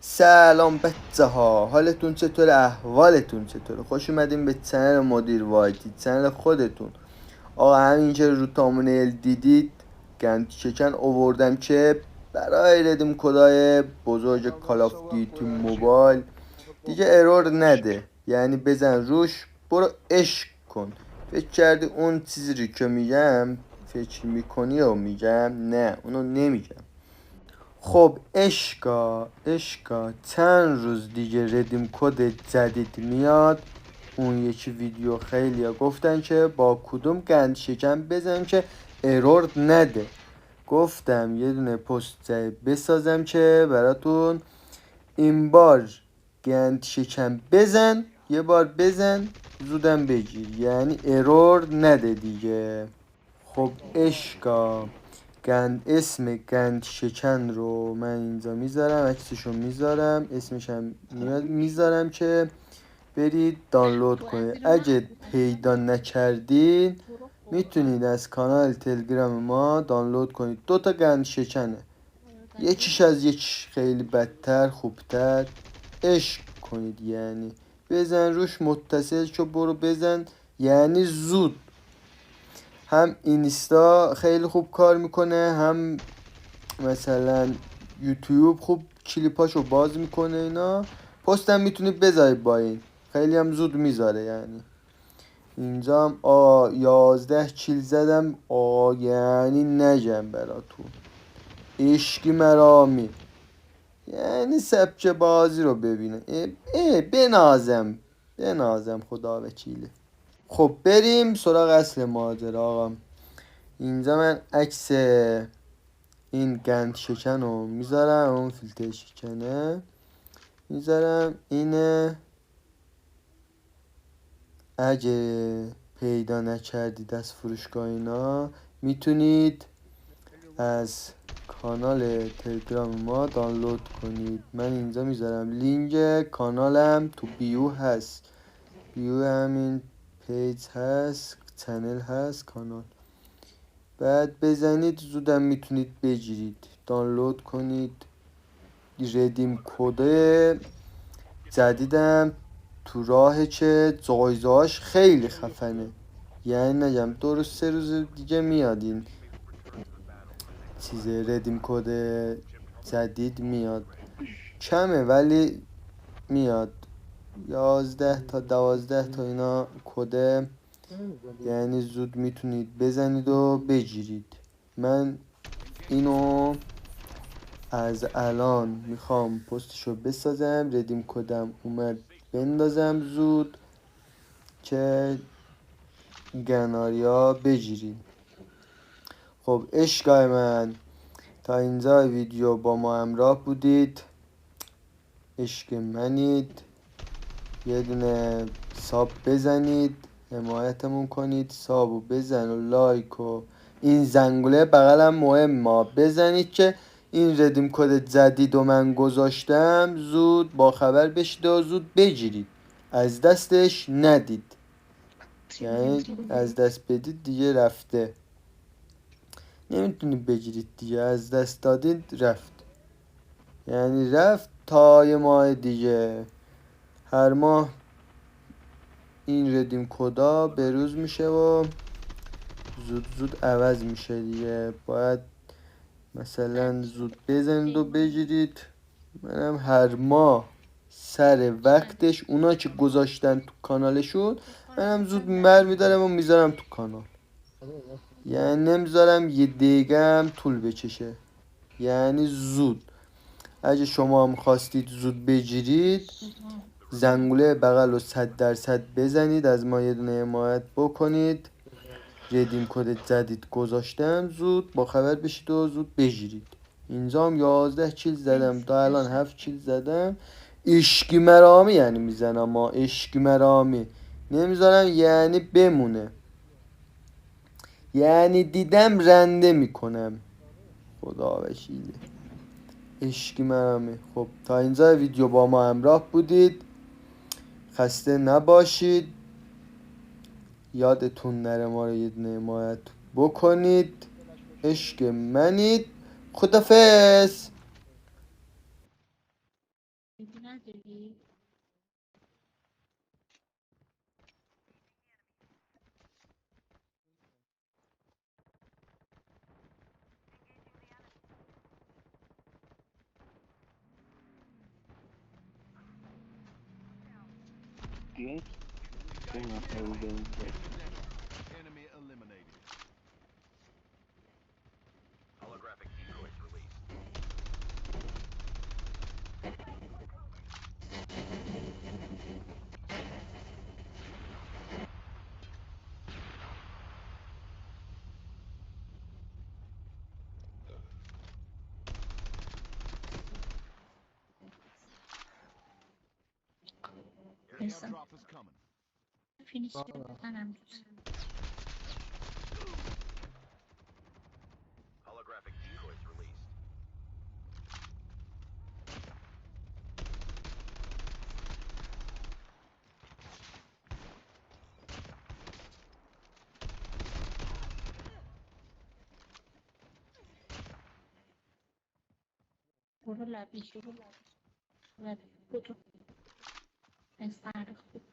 سلام بچه ها، حالتون چطور؟ احوالتون چطور؟ خوش اومدین به چنل مدیر وایتی، چنل خودتون. آقا همینجا رو تامنیل دیدید گند شکن اووردم که برای ردیم کدای بزرگ کال آف دیوتی موبایل دیگه ارور نده. یعنی بزن روش برو عشق کن. فکر کردی اون چیزی رو که میگم فکر میکنی و میگم؟ نه، اونو نمیگم. خب اشکا چند روز دیگه ردیم کد جدید میاد. اون یکی ویدیو خیلی ها گفتن که با کدوم گند شکن بزنم که ارور نده. گفتم یه دونه پست جدید بسازم که براتون این بار گند شکن بزن، یه بار بزن زودم بگیر، یعنی ارور نده دیگه. خب اسم گند شکن رو من اینجا میذارم، عکسشو میذارم، اسمش هم میذارم که برید دانلود کنید. اگه پیدا نکردین میتونید از کانال تلگرام ما دانلود کنید. دوتا گند شکنه، یکیش از یکیش خیلی بدتر خوبتر. عشق کنید، یعنی بزن روش متصل شو برو بزن، یعنی زود. هم اینستا خیلی خوب کار میکنه، هم مثلا یوتیوب خوب کلیپاشو باز میکنه. اینا پستم میتونید بذارید با این، خیلی هم زود میذاره. یعنی اینجا هم 11 کیل زدم. یعنی نجم براتون عشقی مرامی، یعنی سبک بازی رو ببینه. بنازم خدا وکیله. خب بریم سراغ اصل ماجرا آقا. اینجا من عکس این گند شکن رو میذارم، اون فیلتر شکنه میذارم. اینه اگه پیدا نکردید از فروشگاه اینا میتونید از کانال تلگرام ما دانلود کنید. من اینجا میذارم لینک کانالم تو بیو هست، بیو همین پیج هست، چنل هست کانال. بعد بزنید زودم میتونید بگیرید، دانلود کنید. ردیم کد جدیدم تو راه که جایزه‌هاش خیلی خفنه. یعنی نگم 2 روز 3 روز دیگه میاد این چیزه، ردیم کد جدید میاد. کمه ولی میاد، 11 تا 12 تا اینا کده. یعنی زود میتونید بزنید و بگیرید. من اینو از الان میخوام پستشو بسازم، ردیم کدم اومد بندازم زود که گناریا بگیریم. خب عشقای من، تا اینجا ویدیو با ما همراه بودید، عشق منید. یه دونه ساب بزنید، حمایتمون کنید. سابو بزن و لایک و این زنگوله بغلم مهم بزنید که این ردیم کد جدید و من گذاشتم زود با خبر بشید و زود بگیرید، از دستش ندید. یعنی از دست بدید دیگه رفته، نمیتونید بگیرید دیگه. از دست دادید رفت، یعنی رفت تا یه ماه دیگه. هر ماه این ردیم کدا به روز میشه و زود عوض میشه دیگه. باید مثلا زود بزنید و بگیرید. منم هر ماه سر وقتش اونا که گذاشتن تو کانالشون منم زود میدارم و میذارم تو کانال. یعنی نمیذارم یه دقیقه طول بکشه، یعنی زود. اگه شما هم خواستید زود بگیرید زنگوله بغل رو 100% بزنید، از ما یه دونه حمایت بکنید. ردیم کد جدید گذاشتم زود با خبر بشید و زود بگیرید. اینجا هم 11 کیل زدم، تا الان 7 کیل زدم. عشقی مرامی یعنی میزنم، ما عشقی مرامی نمیذارم یعنی بمونه. یعنی دیدم رنده میکنم، خدا وکیله. عشقی مرامی. خب تا اینجا ویدیو با ما همراه بودید، خسته نباشید. یادتون نره ما رو یه دونه حمایت بکنید. عشق منید. خدافظ. میگی نداری؟ Yes. Enemy eliminated. Holographic decoys released. Listen. Airdrop is coming. فینیش بزنم دوست. Holographic decoys released. برو لبی. لبی. بدو. از فرق خوب.